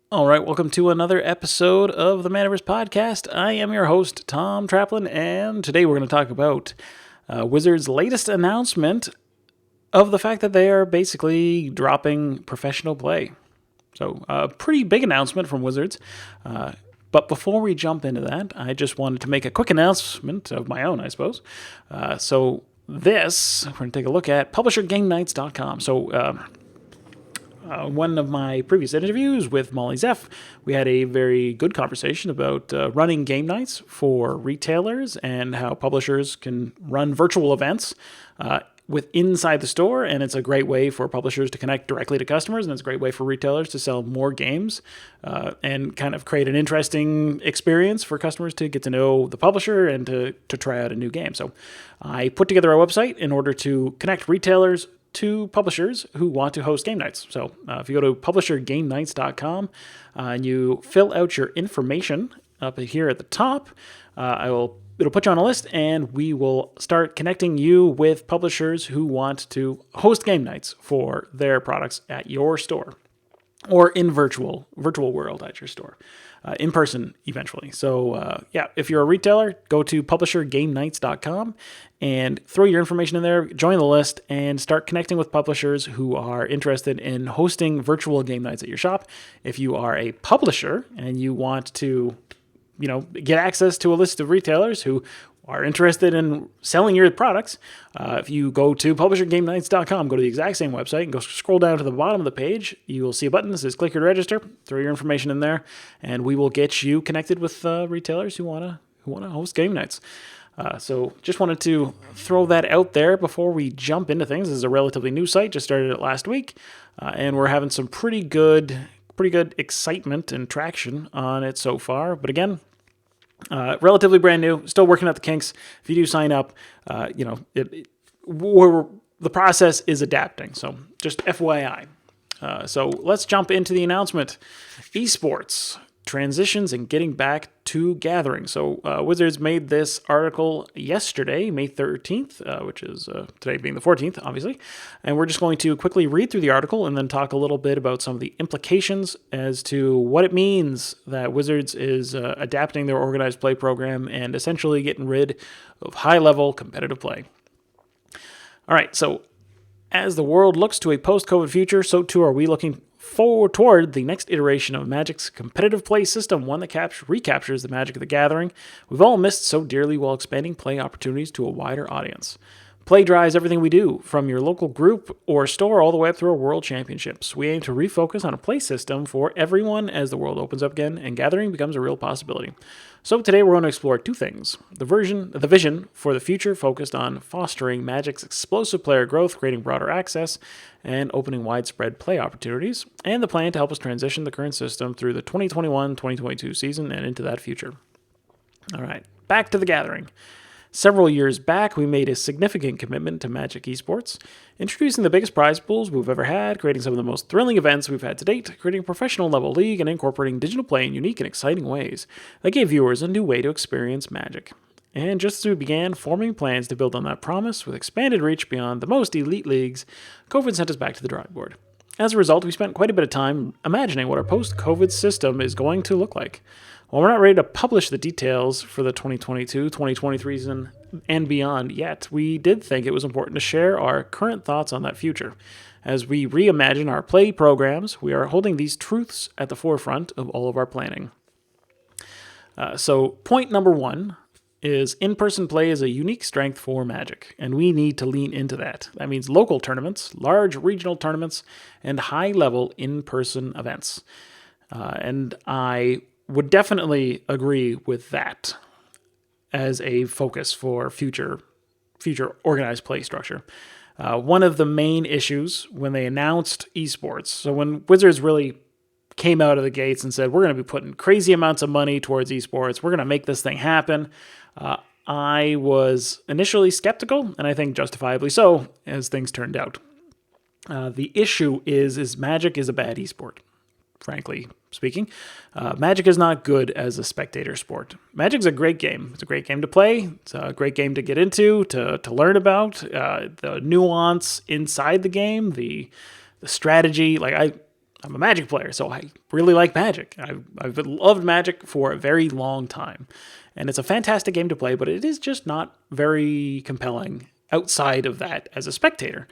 All right, welcome to another episode of the Manaverse Podcast. I am your host, Tom Traplin, and today we're going to talk about Wizards' latest announcement of the fact that they are basically dropping professional play. So, a pretty big announcement from Wizards. But before we jump into that, I just wanted to make a quick announcement of my own, I suppose. We're going to take a look at publishergamenights.com. One of my previous interviews with Molly Zeff, we had a very good conversation about running game nights for retailers and how publishers can run virtual events with inside the store, and it's a great way for publishers to connect directly to customers, and it's a great way for retailers to sell more games and kind of create an interesting experience for customers to get to know the publisher and to try out a new game. So I put together a website in order to connect retailers to publishers who want to host game nights. So if you go to publishergamenights.com and you fill out your information up here at the top, it'll put you on a list, and we will start connecting you with publishers who want to host game nights for their products at your store, or in virtual world at your store, in person eventually. So if you're a retailer, go to publishergamenights.com and throw your information in there, join the list, and start connecting with publishers who are interested in hosting virtual game nights at your shop. If you are a publisher and you want to, get access to a list of retailers who are interested in selling your products, if you go to publishergamenights.com, go to the exact same website and go scroll down to the bottom of the page, you will see a button that says click here to register. Throw your information in there, and we will get you connected with retailers who want to host game nights. So just wanted to throw that out there before we jump into things. This is a relatively new site, just started it last week, and we're having some pretty good excitement and traction on it so far. But again, relatively brand new, still working out the kinks. If you do sign up, the process is adapting. So just FYI. So let's jump into the announcement. Esports transitions and getting back to gathering. So Wizards made this article yesterday, May 13th, which is today being the 14th, obviously. And we're just going to quickly read through the article and then talk a little bit about some of the implications as to what it means that Wizards is adapting their organized play program and essentially getting rid of high-level competitive play. All right, so as the world looks to a post-COVID future, so too are we looking forward toward the next iteration of Magic's competitive play system, one that recaptures the magic of the gathering we've all missed so dearly while expanding play opportunities to a wider audience. Play drives everything we do, from your local group or store all the way up through our world championships. We aim to refocus on a play system for everyone as the world opens up again and gathering becomes a real possibility. So today we're going to explore two things. The vision for the future focused on fostering Magic's explosive player growth, creating broader access, and opening widespread play opportunities, and the plan to help us transition the current system through the 2021-2022 season and into that future. All right, back to the gathering. Several years back, we made a significant commitment to Magic esports, introducing the biggest prize pools we've ever had, creating some of the most thrilling events we've had to date, creating a professional level league, and incorporating digital play in unique and exciting ways that gave viewers a new way to experience Magic. And just as we began forming plans to build on that promise with expanded reach beyond the most elite leagues, COVID sent us back to the drawing board. As a result, we spent quite a bit of time imagining what our post-COVID system is going to look like. While we're not ready to publish the details for the 2022-2023 season and beyond yet, we did think it was important to share our current thoughts on that future. As we reimagine our play programs, we are holding these truths at the forefront of all of our planning. So point number one is in-person play is a unique strength for Magic, and we need to lean into that. That means local tournaments, large regional tournaments, and high-level in-person events. And I would definitely agree with that as a focus for future organized play structure. One of the main issues when they announced esports, so when Wizards really came out of the gates and said, we're going to be putting crazy amounts of money towards esports, we're going to make this thing happen, I was initially skeptical, and I think justifiably so, as things turned out. The issue is Magic is a bad esport, frankly speaking. Magic is not good as a spectator sport. Magic's a great game. It's a great game to play. It's a great game to get into, to learn about, the nuance inside the game, the strategy. Like I'm a Magic player, so I really like Magic. I've loved Magic for a very long time. And it's a fantastic game to play, but it is just not very compelling outside of that as a spectator,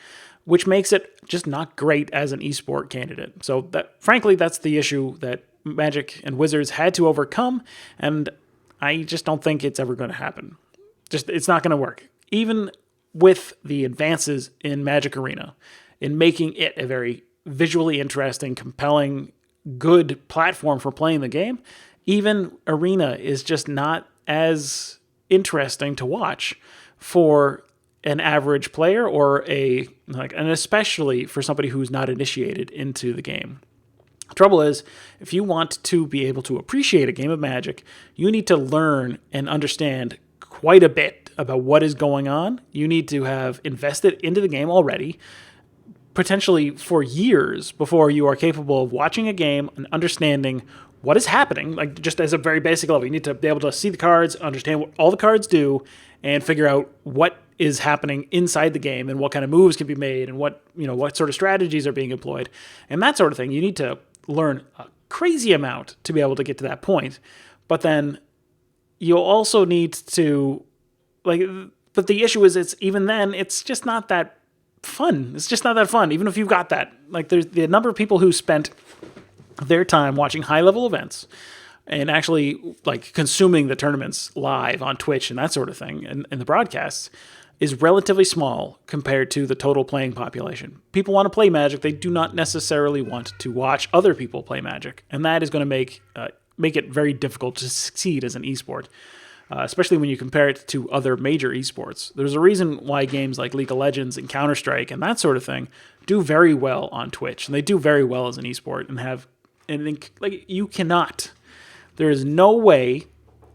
which makes it just not great as an esport candidate. So frankly, that's the issue that Magic and Wizards had to overcome, and I just don't think it's ever going to happen. It's not going to work. Even with the advances in Magic Arena, in making it a very visually interesting, compelling, good platform for playing the game, even Arena is just not as interesting to watch for an average player and especially for somebody who's not initiated into the game. The trouble is, if you want to be able to appreciate a game of Magic, you need to learn and understand quite a bit about what is going on. You need to have invested into the game already, potentially for years before you are capable of watching a game and understanding what is happening, like just as a very basic level. You need to be able to see the cards, understand what all the cards do, and figure out what is happening inside the game and what kind of moves can be made and what sort of strategies are being employed and that sort of thing. You need to learn a crazy amount to be able to get to that point. But then you'll also need to but the issue is it's just not that fun. It's just not that fun, even if you've got that. Like, there's the number of people who spent their time watching high-level events and actually like consuming the tournaments live on Twitch and that sort of thing and the broadcasts is relatively small compared to the total playing population. People want to play Magic. They do not necessarily want to watch other people play Magic. And that is going to make it very difficult to succeed as an esport, especially when you compare it to other major esports. There's a reason why games like League of Legends and Counter-Strike and that sort of thing do very well on Twitch. And they do very well as an esport you cannot. There is no way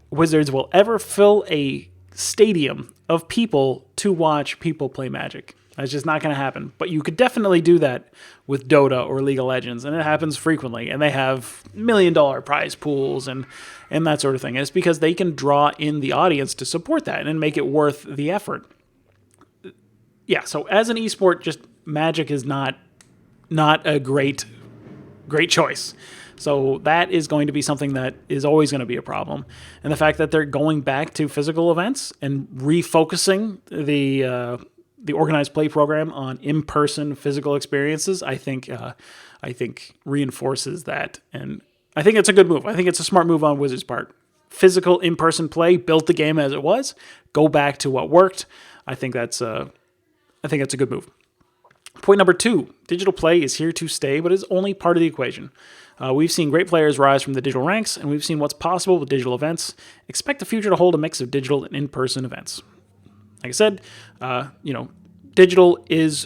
Wizards will ever fill a stadium of people to watch people play Magic. That's just not going to happen. But you could definitely do that with Dota or League of Legends, and it happens frequently. And they have $1 million prize pools and that sort of thing. And it's because they can draw in the audience to support that and make it worth the effort. Yeah, so as an esport, just Magic is not a great choice. So that is going to be something that is always going to be a problem. And the fact that they're going back to physical events and refocusing the organized play program on in-person physical experiences, I think reinforces that. And I think it's a good move. I think it's a smart move on Wizards' part. Physical in-person play, built the game as it was, go back to what worked. I think that's a good move. Point number 2, digital play is here to stay, but is only part of the equation. We've seen great players rise from the digital ranks, and we've seen what's possible with digital events. Expect the future to hold a mix of digital and in-person events. Like I said, digital is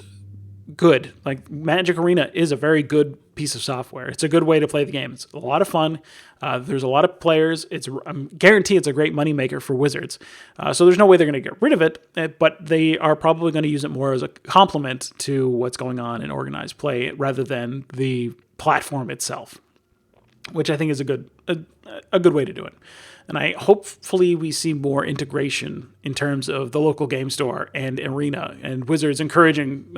good. Like, Magic Arena is a very good piece of software. It's a good way to play the game. It's a lot of fun. There's a lot of players. I guarantee it's a great moneymaker for Wizards. So there's no way they're going to get rid of it, but they are probably going to use it more as a complement to what's going on in organized play rather than the platform itself, which I think is a good way to do it. And hopefully we see more integration in terms of the local game store and Arena, and Wizards encouraging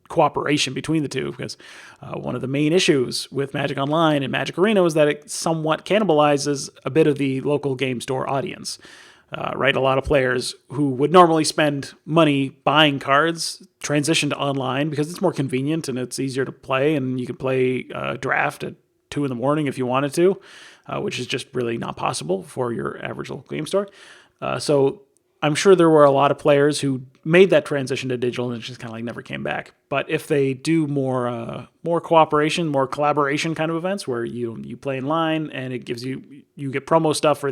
cooperation between the two, because one of the main issues with Magic Online and Magic Arena was that it somewhat cannibalizes a bit of the local game store audience. Right? A lot of players who would normally spend money buying cards transition to online because it's more convenient and it's easier to play, and you can play draft at 2 a.m. if you wanted to, which is just really not possible for your average local game store. So I'm sure there were a lot of players who made that transition to digital and it just kind of like never came back. But if they do more cooperation, more collaboration kind of events where you play in line and it gives you get promo stuff for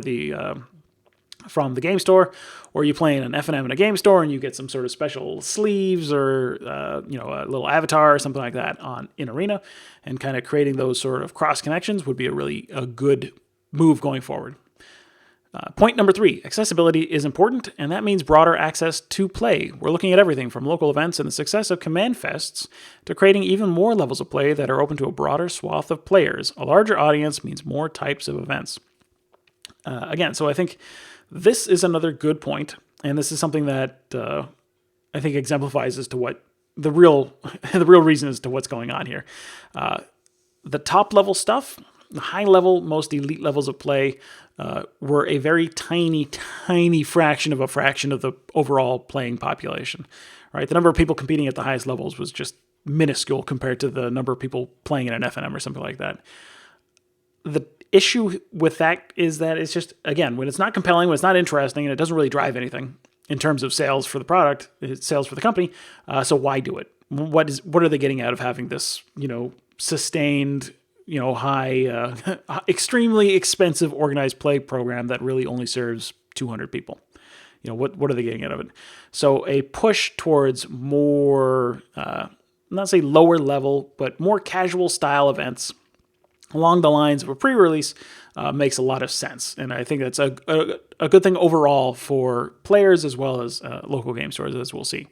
from the game store, or you play in an F&M in a game store and you get some sort of special sleeves or a little avatar or something like that in Arena, and kind of creating those sort of cross connections would be a good move going forward. Point number 3, accessibility is important, and that means broader access to play. We're looking at everything from local events and the success of Command Fests to creating even more levels of play that are open to a broader swath of players. A larger audience means more types of events. So I think this is another good point, and this is something that I think exemplifies as to what the real reason as to what's going on here. The top level stuff, the high level, most elite levels of play were a very tiny, tiny fraction of the overall playing population, right? The number of people competing at the highest levels was just minuscule compared to the number of people playing in an FNM or something like that. The issue with that is that it's just, again, when it's not compelling, when it's not interesting, and it doesn't really drive anything in terms of sales for the product, sales for the company, so why do it? What are they getting out of having this, sustained, high, extremely expensive organized play program that really only serves 200 people? What are they getting out of it? So a push towards more, not say lower level, but more casual style events along the lines of a pre-release makes a lot of sense. And I think that's a good thing overall for players as well as local game stores, as we'll see.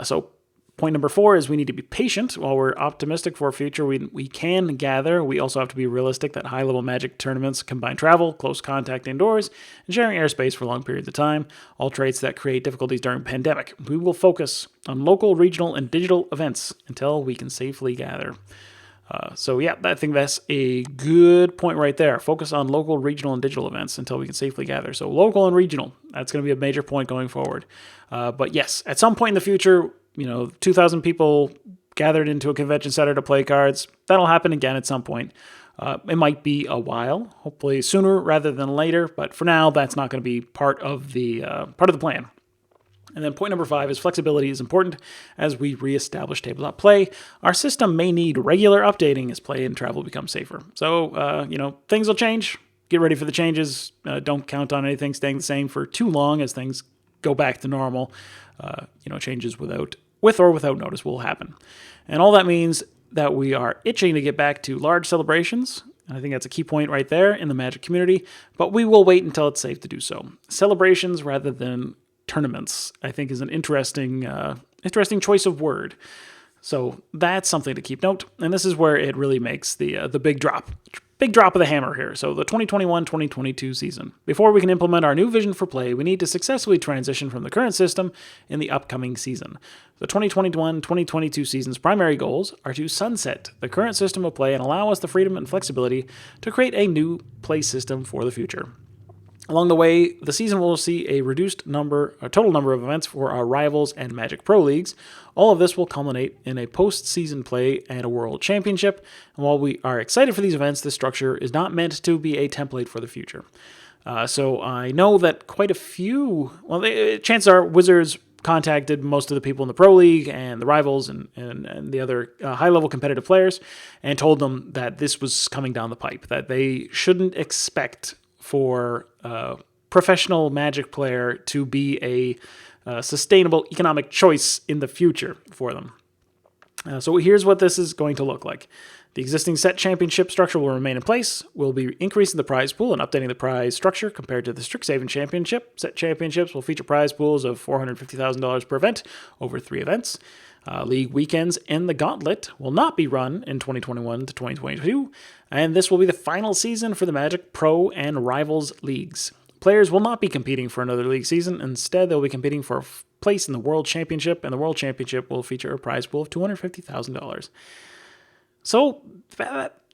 So point number 4 is we need to be patient. While we're optimistic for a future we can gather, we also have to be realistic that high-level Magic tournaments combine travel, close contact indoors, and sharing airspace for long periods of time, all traits that create difficulties during pandemic. We will focus on local, regional, and digital events until we can safely gather. I think that's a good point right there. Focus on local, regional, and digital events until we can safely gather. So local and regional, that's going to be a major point going forward. But yes, at some point in the future, 2,000 people gathered into a convention center to play cards. That'll happen again at some point. It might be a while, hopefully sooner rather than later. But for now, that's not going to be part of the plan. And then point number 5 is flexibility is important as we reestablish tabletop play. Our system may need regular updating as play and travel become safer. So, things will change. Get ready for the changes. Don't count on anything staying the same for too long as things go back to normal. Changes with or without notice will happen. And all that means that we are itching to get back to large celebrations. And I think that's a key point right there in the Magic community, but we will wait until it's safe to do so. Celebrations rather than tournaments, I think, is an interesting choice of word. So that's something to keep note. And this is where it really makes the big drop of the hammer here. So the 2021-2022 season. Before we can implement our new vision for play, we need to successfully transition from the current system in the upcoming season. The 2021-2022 season's primary goals are to sunset the current system of play and allow us the freedom and flexibility to create a new play system for the future. Along the way, the season will see a total number of events for our Rivals and Magic Pro Leagues. All of this will culminate in a post-season play and a World Championship. And while we are excited for these events, this structure is not meant to be a template for the future. So I know that quite a few, chances are Wizards contacted most of the people in the Pro League and the Rivals and the other high-level competitive players and told them that this was coming down the pipe, that they shouldn't expect for a professional Magic player to be a sustainable economic choice in the future for them. So here's what this is going to look like. The existing set championship structure will remain in place. We'll be increasing the prize pool and updating the prize structure compared to the Strixhaven Championship. Set championships will feature prize pools of $450,000 per event over 3 events. League weekends and the Gauntlet will not be run in 2021 to 2022, and this will be the final season for the Magic Pro and Rivals leagues. Players will not be competing for another league season. Instead, they'll be competing for a place in the World Championship, and the World Championship will feature a prize pool of $250,000. So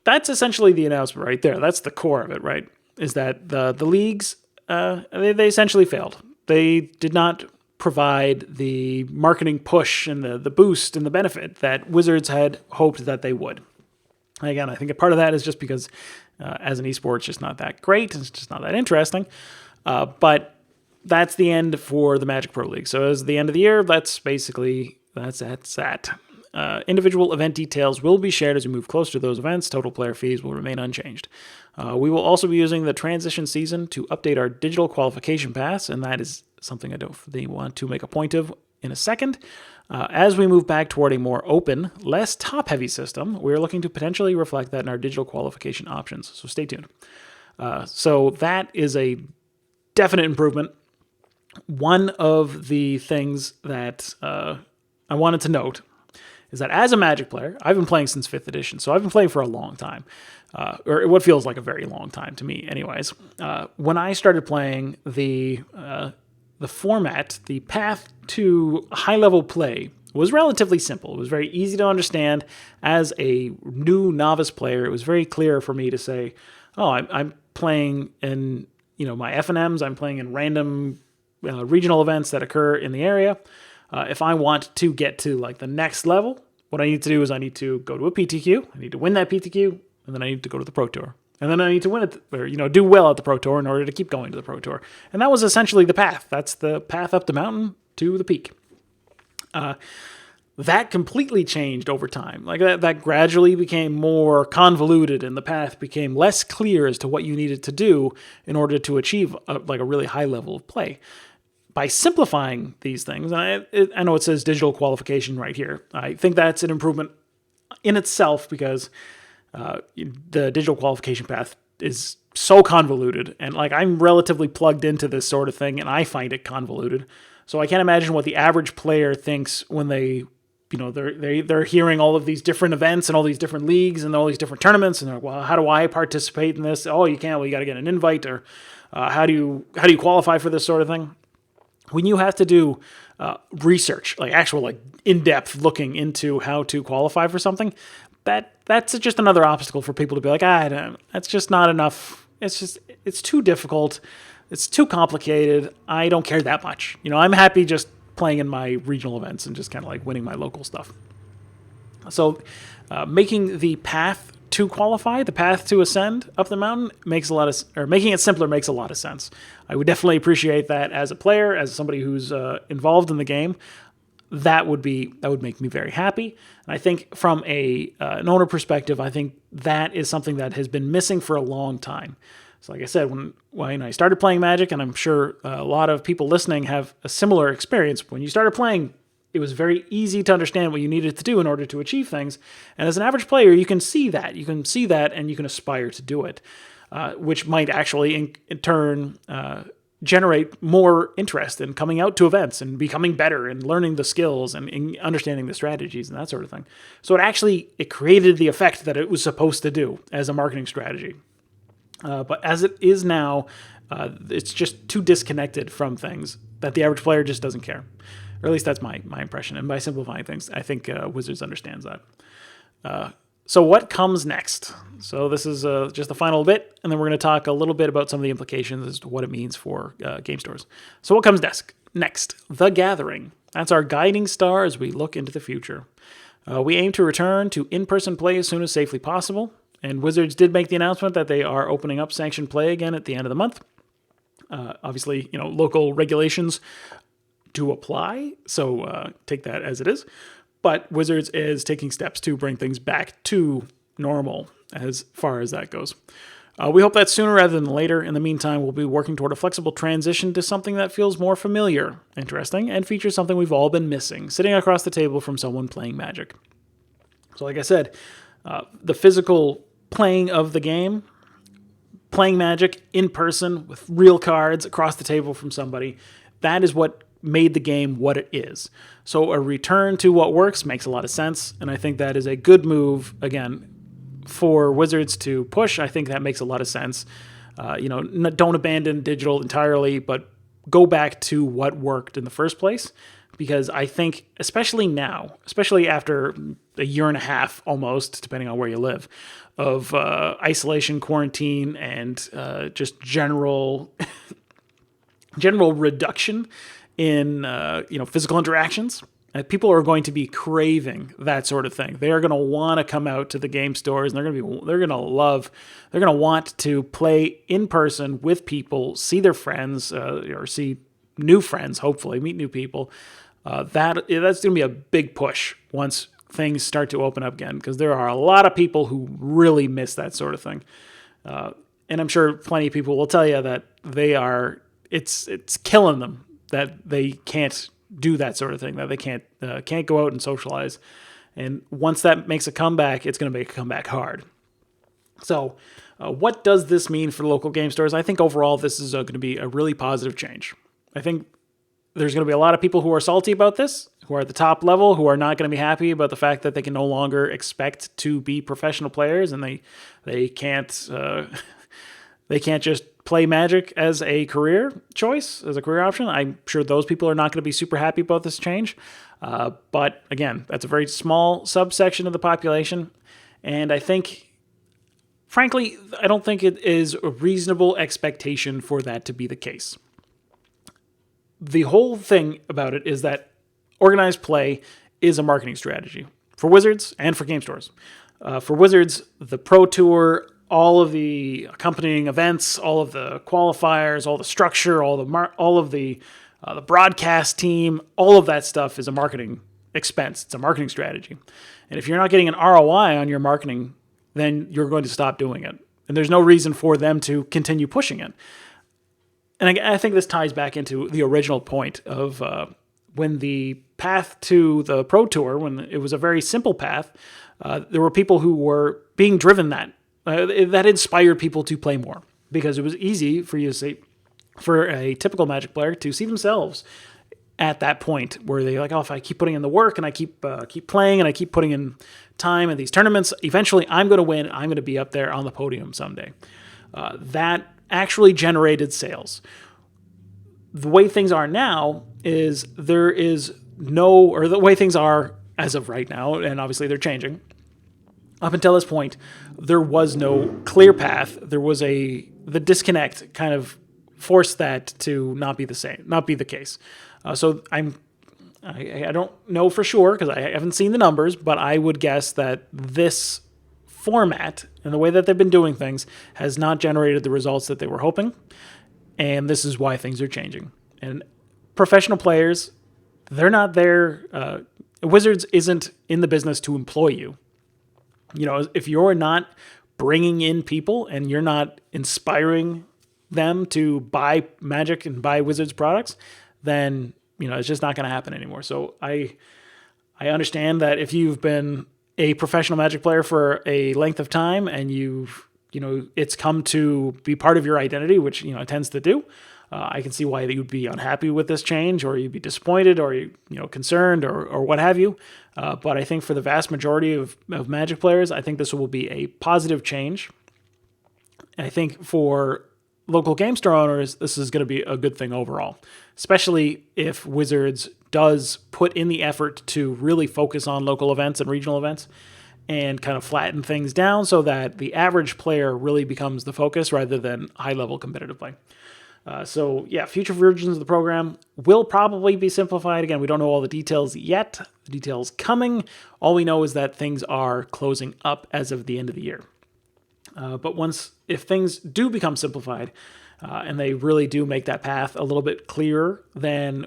that's essentially the announcement right there. That's the core of it, right? Is that the leagues, they essentially failed. They did not provide the marketing push and the boost and the benefit that Wizards had hoped that they would. Again, I think a part of that is just because as an esport, it's just not that great. It's just not that interesting. But that's the end for the Magic Pro League. So as the end of the year, that's that. Individual event details will be shared as we move closer to those events. Total player fees will remain unchanged. We will also be using the transition season to update our digital qualification paths, and that is something I definitely want to make a point of in a second. As we move back toward a more open, less top-heavy system, we're looking to potentially reflect that in our digital qualification options, so stay tuned. So that is a definite improvement. One of the things that I wanted to note is that as a Magic player, I've been playing since 5th edition, so I've been playing for a long time, or what feels like a very long time to me anyways. When I started playing, the format, the path to high-level play was relatively simple. It was very easy to understand. As a new novice player, it was very clear for me to say, oh, I'm playing in my F&Ms. I'm playing in random regional events that occur in the area. If I want to get to like the next level, what I need to do is I need to go to a PTQ. I need to win that PTQ, and then I need to go to the Pro Tour. And then I need to win it, or do well at the Pro Tour in order to keep going to the Pro Tour. And that was essentially the path. That's the path up the mountain to the peak. That completely changed over time. Like that gradually became more convoluted, and the path became less clear as to what you needed to do in order to achieve a really high level of play. By simplifying these things, I know it says digital qualification right here. I think that's an improvement in itself, because the digital qualification path is so convoluted, and like I'm relatively plugged into this sort of thing, and I find it convoluted. So I can't imagine what the average player thinks when they're hearing all of these different events and all these different leagues and all these different tournaments, and they're like, well, how do I participate in this? Oh, you can't. Well, you got to get an invite, or how do you qualify for this sort of thing? When you have to do research, like actual in-depth looking into how to qualify for something, that's just another obstacle for people to be like, that's just not enough. It's too difficult. It's too complicated. I don't care that much. I'm happy just playing in my regional events and just kind of like winning my local stuff. So making the path to qualify, the path to ascend up the mountain making it simpler makes a lot of sense. I would definitely appreciate that as a player, as somebody who's involved in the game. That would make me very happy. And I think from an owner perspective, I think that is something that has been missing for a long time. So like I said, when I started playing Magic, and I'm sure a lot of people listening have a similar experience, when you started playing, it was very easy to understand what you needed to do in order to achieve things. And as an average player, you can see that. You can see that, and you can aspire to do it, which might actually in turn generate more interest in coming out to events and becoming better and learning the skills and understanding the strategies and that sort of thing. So it created the effect that it was supposed to do as a marketing strategy. But as it is now, it's just too disconnected from things that the average player just doesn't care. Or at least that's my impression. And by simplifying things, I think Wizards understands that. So what comes next? So this is just the final bit, and then we're going to talk a little bit about some of the implications as to what it means for game stores. So what comes next? The Gathering. That's our guiding star as we look into the future. We aim to return to in-person play as soon as safely possible. And Wizards did make the announcement that they are opening up sanctioned play again at the end of the month. Obviously, local regulations do apply, so take that as it is. But Wizards is taking steps to bring things back to normal as far as that goes. We hope that's sooner rather than later. In the meantime, we'll be working toward a flexible transition to something that feels more familiar, interesting, and features something we've all been missing, sitting across the table from someone playing Magic. So like I said, the physical playing of the game, playing Magic in person with real cards across the table from somebody, that is what made the game what it is. So a return to what works makes a lot of sense, and I think that is a good move, again, for Wizards to push. I think that makes a lot of sense. Don't abandon digital entirely, but go back to what worked in the first place, because I think, especially now, especially after a year and a half almost, depending on where you live, of isolation, quarantine, and just general reduction in physical interactions, people are going to be craving that sort of thing. They are going to want to come out to the game stores, and they're going to want to play in person with people, see their friends, or see new friends, hopefully meet new people. That's going to be a big push once things start to open up again, because there are a lot of people who really miss that sort of thing. And I'm sure plenty of people will tell you that it's killing them that they can't do that sort of thing, that they can't go out and socialize. And once that makes a comeback, it's going to make a comeback hard. So what does this mean for local game stores? I think overall this is going to be a really positive change. I think there's going to be a lot of people who are salty about this, who are at the top level, who are not going to be happy about the fact that they can no longer expect to be professional players, and they can't just play Magic as a career choice, as a career option. I'm sure those people are not going to be super happy about this change. But again, that's a very small subsection of the population. And I think, frankly, I don't think it is a reasonable expectation for that to be the case. The whole thing about it is that organized play is a marketing strategy for Wizards and for game stores. For Wizards, the Pro Tour, all of the accompanying events, all of the qualifiers, all the structure, all of the broadcast team, all of that stuff is a marketing expense. It's a marketing strategy. And if you're not getting an ROI on your marketing, then you're going to stop doing it. And there's no reason for them to continue pushing it. And I think this ties back into the original point of when the path to the Pro Tour, when it was a very simple path, there were people who were being driven that inspired people to play more, because it was easy for you to say, for a typical Magic player to see themselves at that point where they're like, oh, if I keep putting in the work and I keep playing and I keep putting in time in these tournaments, eventually I'm going to win. I'm going to be up there on the podium someday. That actually generated sales. The way things are now is the way things are as of right now, and obviously they're changing. Up until this point, there was no clear path. There was the disconnect kind of forced that to not be the case. So I don't know for sure because I haven't seen the numbers, but I would guess that this format and the way that they've been doing things has not generated the results that they were hoping. And this is why things are changing. And professional players, they're not there. Wizards isn't in the business to employ you. If you're not bringing in people and you're not inspiring them to buy Magic and buy Wizards products, then, it's just not going to happen anymore. So I understand that if you've been a professional Magic player for a length of time and it's come to be part of your identity, which, it tends to do, I can see why you'd be unhappy with this change, or you'd be disappointed, or concerned, or what have you. But I think for the vast majority of Magic players, I think this will be a positive change. I think for local game store owners, this is going to be a good thing overall, especially if Wizards does put in the effort to really focus on local events and regional events and kind of flatten things down so that the average player really becomes the focus rather than high-level competitive play. Future versions of the program will probably be simplified. Again, we don't know all the details yet. The details coming. All we know is that things are closing up as of the end of the year. But if things do become simplified and they really do make that path a little bit clearer, then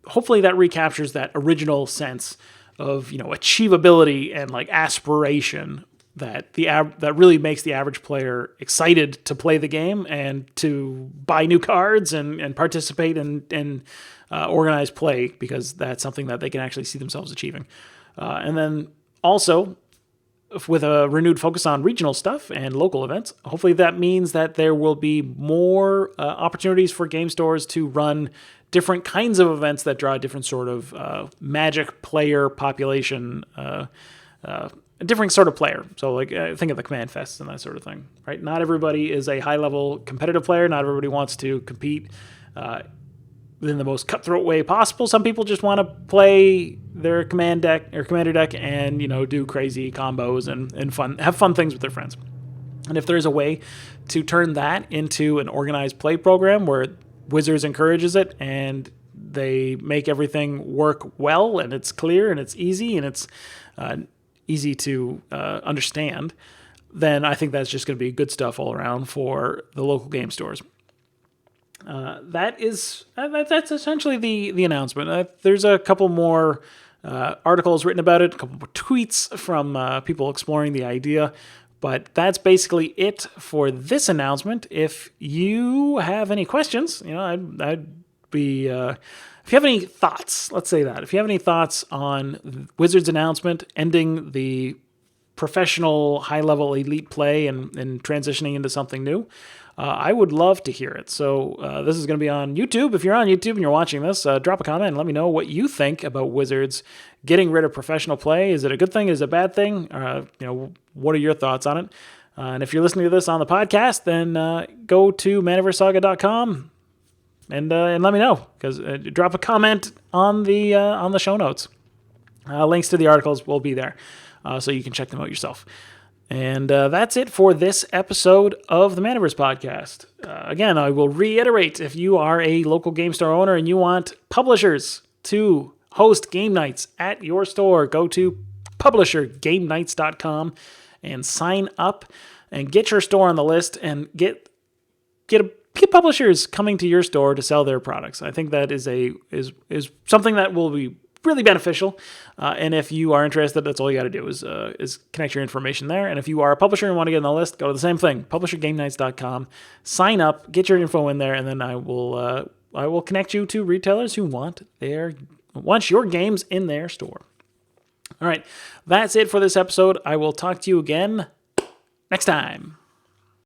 hopefully that recaptures that original sense of achievability and like aspiration that that really makes the average player excited to play the game and to buy new cards and participate in organized play, because that's something that they can actually see themselves achieving. And then also, with a renewed focus on regional stuff and local events, hopefully that means that there will be more opportunities for game stores to run different kinds of events that draw a different sort of Magic player population, a different sort of player. So like think of the Command Fests and that sort of thing, right? Not everybody is a high-level competitive player. Not everybody wants to compete in the most cutthroat way possible. Some people just want to play their commander deck and, do crazy combos and have fun things with their friends. And if there's a way to turn that into an organized play program where Wizards encourages it and they make everything work well and it's clear and it's easy and it's easy to understand, then I think that's just going to be good stuff all around for the local game stores. That's essentially the announcement. There's a couple more articles written about it, a couple more tweets from people exploring the idea, but that's basically it for this announcement. If you have any questions, I'd be. If you have any thoughts, let's say that. If you have any thoughts on Wizards' announcement ending the professional high-level elite play and transitioning into something new, I would love to hear it. So this is going to be on YouTube. If you're on YouTube and you're watching this, drop a comment and let me know what you think about Wizards getting rid of professional play. Is it a good thing? Is it a bad thing? What are your thoughts on it? And if you're listening to this on the podcast, then go to manaversaga.com and let me know, because drop a comment on the show notes. Links to the articles will be there, so you can check them out yourself. And that's it for this episode of the Manaverse Podcast. Again, I will reiterate, if you are a local game store owner and you want publishers to host game nights at your store, go to publishergamenights.com and sign up and get your store on the list and get publishers coming to your store to sell their products. I think that is something that will be really beneficial. And if you are interested, that's all you got to do is connect your information there. And if you are a publisher and want to get on the list, go to the same thing, publishergamenights.com, sign up, get your info in there, and then I will connect you to retailers who want your games in their store. All right, that's it for this episode. I will talk to you again next time.